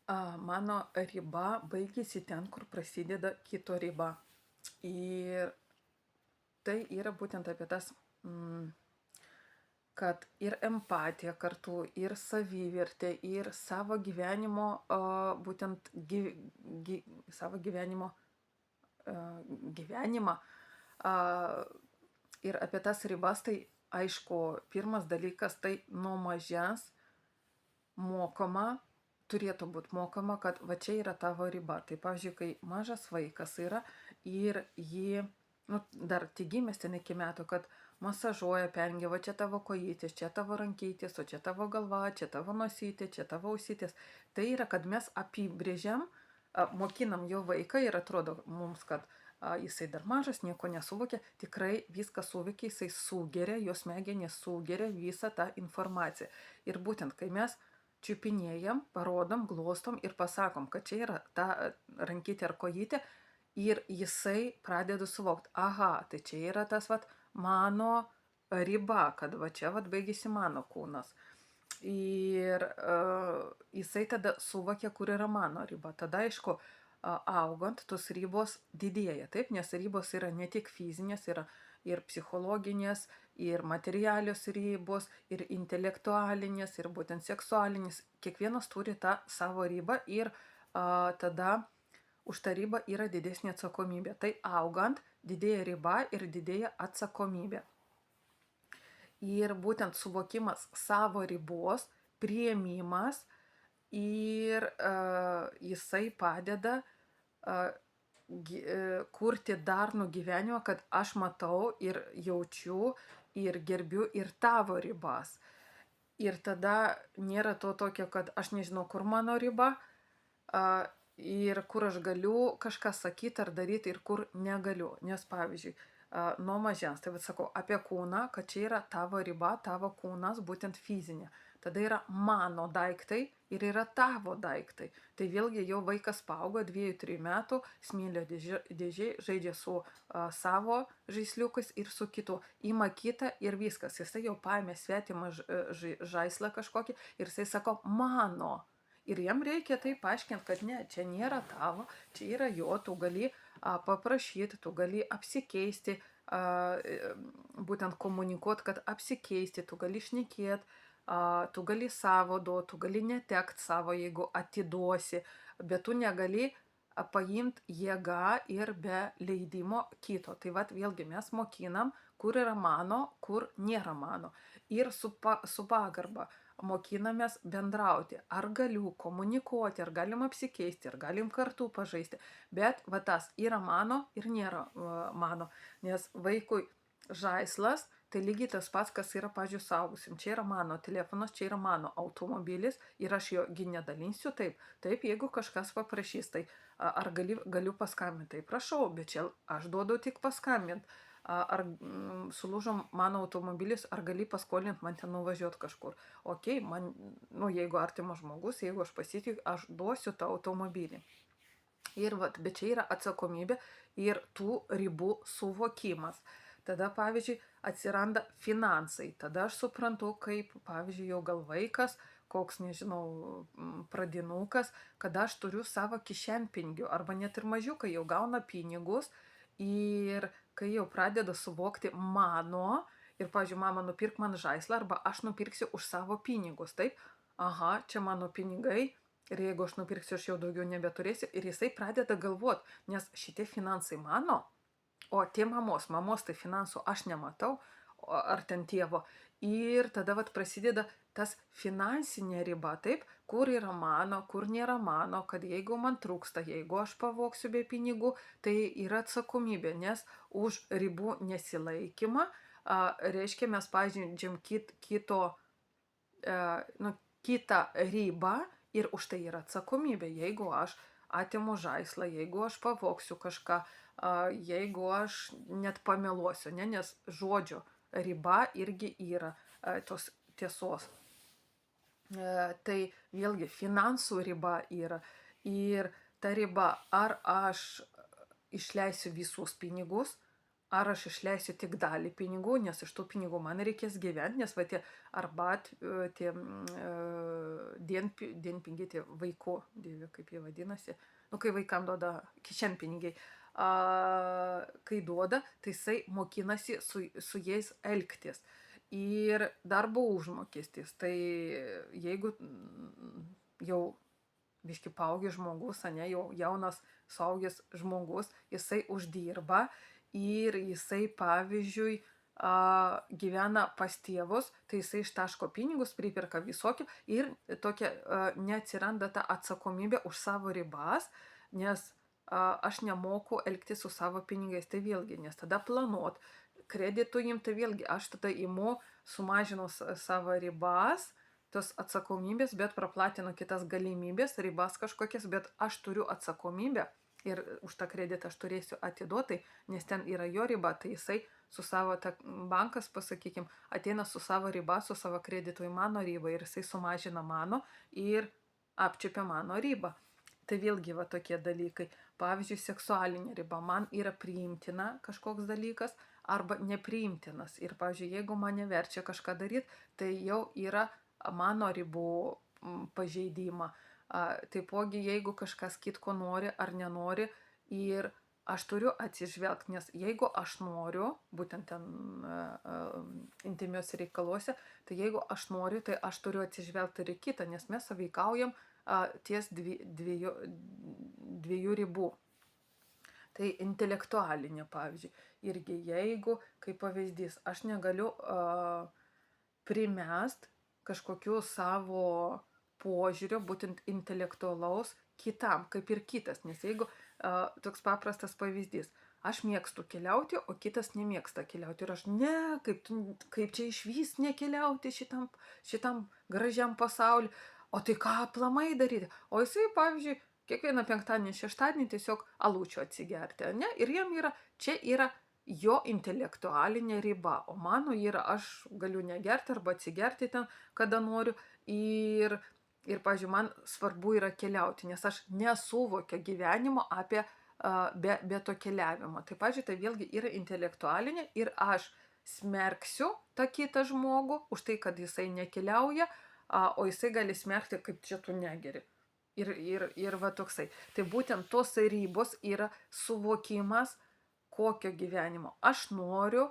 Mano riba baigėsi ten, kur prasideda kito riba. Ir tai yra būtent apie tas, kad ir empatija kartu, ir savivertė, ir savo gyvenimo, būtent savo gyvenimo gyvenimą. Ir apie tas ribas, tai aišku, pirmas dalykas, tai nuo mažens mokoma, turėtų būti mokoma, kad va čia yra tavo riba. Tai, pavyzdžiui, kai mažas vaikas yra ir jį, dar tik gimęs ten iki metų, kad masažuoja, pengia, va čia tavo kojytės, čia tavo rankytės, o čia tavo galva, čia tavo nosytė, čia tavo ausytės. Tai yra, kad mes apibrėžiam, mokinam jo vaiką ir atrodo mums, kad jisai dar mažas, nieko nesuvokia, tikrai viską suvokia, jisai sugeria, jos smegenys sugeria visą tą informaciją. Ir būtent, kai mes čiupinėjam, parodom, glostom ir pasakom, kad čia yra ta rankytė ar kojytė, ir jisai pradeda suvokti, aha, tai čia yra tas mano riba, kad va čia baigėsi mano kūnas. Ir jisai tada suvokia, kur yra mano riba. Tada, aišku, augant, tos ribos didėja, taip, nes ribos yra ne tik fizinės, yra ir psichologinės, ir materialios ribos, ir intelektualinės, ir būtent seksualinės. Kiekvienas turi tą savo ribą ir tada už tą ribą yra didesnė atsakomybė. Tai augant didėja riba ir didėja atsakomybė. Ir būtent suvokimas savo ribos, priėmimas ir jisai padeda kurti darnų gyvenimą, kad aš matau ir jaučiu ir gerbiu ir tavo ribas. Ir tada nėra to tokio, kad aš nežinau, kur mano riba ir kur aš galiu kažką sakyti ar daryti ir kur negaliu. Nes pavyzdžiui, nuo mažens, tai sakau apie kūną, kad čia yra tavo riba, tavo kūnas, būtent fizinė. Tada yra mano daiktai ir yra tavo daiktai. Tai vėlgi jau vaikas paaugo 2-3 metų, smėlio dėžė, žaidžia su savo žaisliukais ir su kitu. Ima kitą ir viskas. Jisai jau paėmė svetimą žaislą kažkokį ir jisai sako mano. Ir jam reikia tai paaiškinti, kad ne, čia nėra tavo, čia yra jo, tu gali paprašyti, tu gali apsikeisti, būtent komunikuoti, kad apsikeisti, tu gali šnekėti, tu gali savo duoti, tu gali netekti savo, jeigu atiduosi, bet tu negali paimti jėgą ir be leidimo kito. Tai vėlgi mes mokinam, kur yra mano, kur nėra mano. Ir su pagarba mokinamės bendrauti. Ar galiu komunikuoti, ar galim apsikeisti, ar galim kartu pažaisti. Bet tas yra mano ir nėra mano. Nes vaikui žaislas tai lygiai tas pats, kas yra, pavyzdžiui, suaugusim. Čia yra mano telefonas, čia yra mano automobilis ir aš jo nedalinsiu. Taip, jeigu kažkas paprašys, tai ar galiu paskambinti? Tai prašau, bet čia aš duodu tik paskambinti. Ar sulūžo mano automobilis, ar gali paskolinti man ten nuvažiuoti kažkur. Okei, man, jeigu artimas žmogus, jeigu aš pasitikiu, aš duosiu tą automobilį. Ir bet čia yra atsakomybė ir tų ribų suvokimas. Tada, pavyzdžiui, atsiranda finansai. Tada aš suprantu, kaip, pavyzdžiui, jau gal vaikas, koks, nežinau, pradinukas, kada aš turiu savo kišenpinigių, arba net ir mažiukai jau gauna pinigus ir kai jau pradeda suvokti mano, ir, pavyzdžiui, mama nupirk man žaislą, arba aš nupirksiu už savo pinigus, taip, aha, čia mano pinigai, ir jeigu aš nupirksiu, aš jau daugiau nebeturėsiu, ir jisai pradeda galvoti, nes šitie finansai mano, o tie mamos tai finansų aš nematau, ar ten tėvo. Ir tada prasideda tas finansinė riba, taip, kur yra mano, kur nėra mano, kad jeigu man trūksta, jeigu aš pavoksiu be pinigų, tai yra atsakomybė, nes už ribų nesilaikymą, reiškia mes pažeidžiam kitą ribą ir už tai yra atsakomybė, jeigu aš atimu žaislą, jeigu aš pavoksiu kažką, jeigu aš net pameluosiu, nes žodžio riba irgi yra tos tiesos. Tai vėlgi finansų riba yra ir ta riba, ar aš išleisiu visus pinigus, ar aš išleisiu tik dalį pinigų, nes iš tų pinigų man reikės gyventi, nes va tie tie dienpinigiai, tie vaikų, dieve, kaip jie vadinasi, nu kai vaikam duoda kišenpinigiai, kai duoda, tai jisai mokinasi su jais elgtis. Ir darbo užmokestis, tai jeigu jau biški paaugęs žmogus, ane, jau jaunas suaugęs žmogus, jisai uždirba ir jisai, pavyzdžiui, gyvena pas tėvus, tai jisai ištaško pinigus, priperka visokių ir tokia neatsiranda ta atsakomybė už savo ribas, nes aš nemoku elgtis su savo pinigais, tai vėlgi, nes tada planuot, kreditų imti, vėlgi, aš tada imu, sumažinu savo ribas, tos atsakomybės, bet praplatinu kitas galimybės, ribas kažkokias, bet aš turiu atsakomybę ir už tą kreditą aš turėsiu atiduoti, nes ten yra jo riba, tai jisai su savo, bankas, pasakykim, ateina su savo riba, su savo kreditu į mano ribą ir jisai sumažina mano ir apčiupia mano ribą. Tai vėlgi va tokie dalykai. Pavyzdžiui, seksualinė riba man yra priimtina kažkoks dalykas arba nepriimtinas. Ir, pavyzdžiui, jeigu mane verčia kažką daryti, tai jau yra mano ribų pažeidimą. Taipogi, jeigu kažkas kitko nori ar nenori ir aš turiu atsižvelgti, nes jeigu aš noriu, būtent ten intimiuose reikaluose, tai jeigu aš noriu, tai aš turiu atsižvelgti ir į kitą, nes mes sąveikaujam ties dviejų ribų. Tai intelektualinė, pavyzdžiui, irgi jeigu, kaip pavyzdys, aš negaliu primest kažkokiu savo požiūrio, būtent intelektualaus, kitam, kaip ir kitas, nes jeigu toks paprastas pavyzdys, aš mėgstu keliauti, o kitas nemėgsta keliauti ir aš kaip čia išvis nekeliauti šitam gražiam pasauliu, o tai ką aplamai daryti, o jisai, pavyzdžiui, kiekvieną penktadienį, šeštadienį tiesiog alučio atsigerti, ne? Ir jam čia yra jo intelektualinė riba, o mano yra, aš galiu negerti arba atsigerti ten, kada noriu. Ir pavyzdžiui, man svarbu yra keliauti, nes aš nesuvokiu gyvenimo be to keliavimo. Tai, pavyzdžiui, tai vėlgi yra intelektualinė ir aš smerksiu tą kitą žmogų už tai, kad jisai nekeliauja, o jisai gali smerkti, kaip čia tu negeri. Ir va toksai. Tai būtent tos ribos yra suvokimas, kokio gyvenimo aš noriu,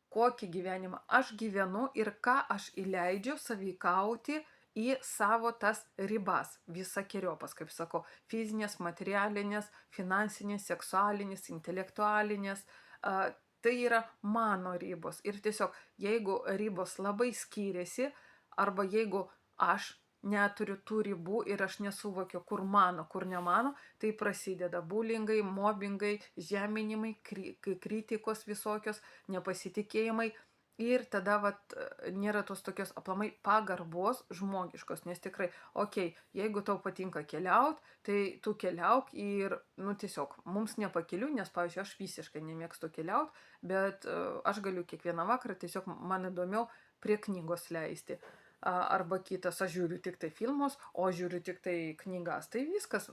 kokį gyvenimą aš gyvenu ir ką aš įleidžiu sąveikauti į savo tas ribas, visokiojopas, kaip sakau, fizinės, materialinės, finansinės, seksualinės, intelektualinės. Tai yra mano ribos. Ir tiesiog, jeigu ribos labai skiriasi, arba jeigu aš neturiu tų ribų ir aš nesuvokiu, kur mano, kur ne mano, tai prasideda bulingai, mobbingai, žeminimai, kritikos visokios, nepasitikėjimai. Ir tada nėra tos tokios aplamai pagarbos žmogiškos, nes tikrai, jeigu tau patinka keliauti, tai tu keliauk ir, tiesiog, mums nepakeliu, nes, pavyzdžiui, aš visiškai nemėgstu keliauti, bet aš galiu kiekvieną vakarą, tiesiog man įdomiau prie knygos leisti. Arba kitas, aš žiūriu tik tai filmus, o žiūriu tik tai knygas. Tai viskas,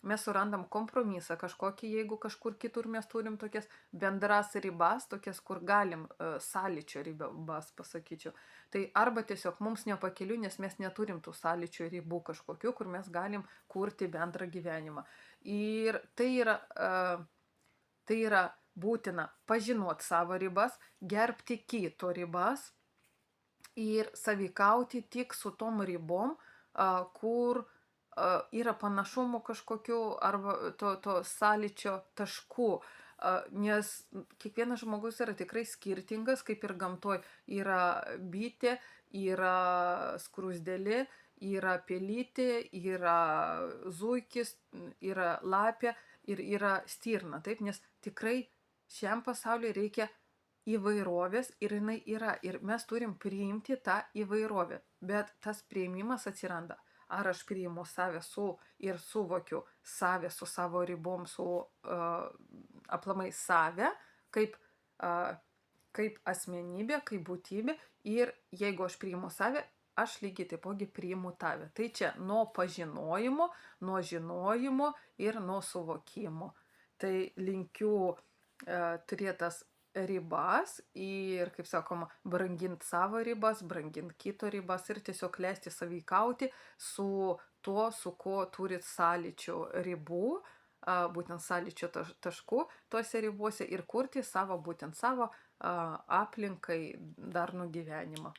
mes surandam kompromisą kažkokį, jeigu kažkur kitur mes turim tokias bendras ribas, tokias, kur galim sąlyčio ribas, pasakyčiau. Tai arba tiesiog mums nepakeliu, nes mes neturim tų sąlyčio ribų kažkokių, kur mes galim kurti bendrą gyvenimą. Ir tai yra būtina pažinoti savo ribas, gerbti kito ribas ir sąveikauti tik su tom ribom, kur yra panašumų kažkokių arba to sąlyčio taškų, nes kiekvienas žmogus yra tikrai skirtingas, kaip ir gamtoj yra bitė, yra skruzdėlė, yra pelytė, yra zuikis, yra lapė ir yra stirna, taip, nes tikrai šiam pasauliui reikia įvairovės ir jinai yra ir mes turim priimti tą įvairovę, bet tas priėmimas atsiranda. Ar aš priimu save ir suvokiu save su savo ribom, su aplamai save, kaip asmenybė, kaip būtybė, ir jeigu aš priimu save, aš lygiai taipogi priimu tave. Tai čia nuo pažinojimo, nuo žinojimo ir nuo suvokimo. Tai linkiu turėti tas ribas ir, kaip sakoma, brangint savo ribas, brangint kito ribas ir tiesiog leisti sąveikauti su tuo, su kuo turit sąlyčio ribų, būtent sąlyčio taškų tuose ribose ir kurti savo, būtent savo aplinkai darnų gyvenimą.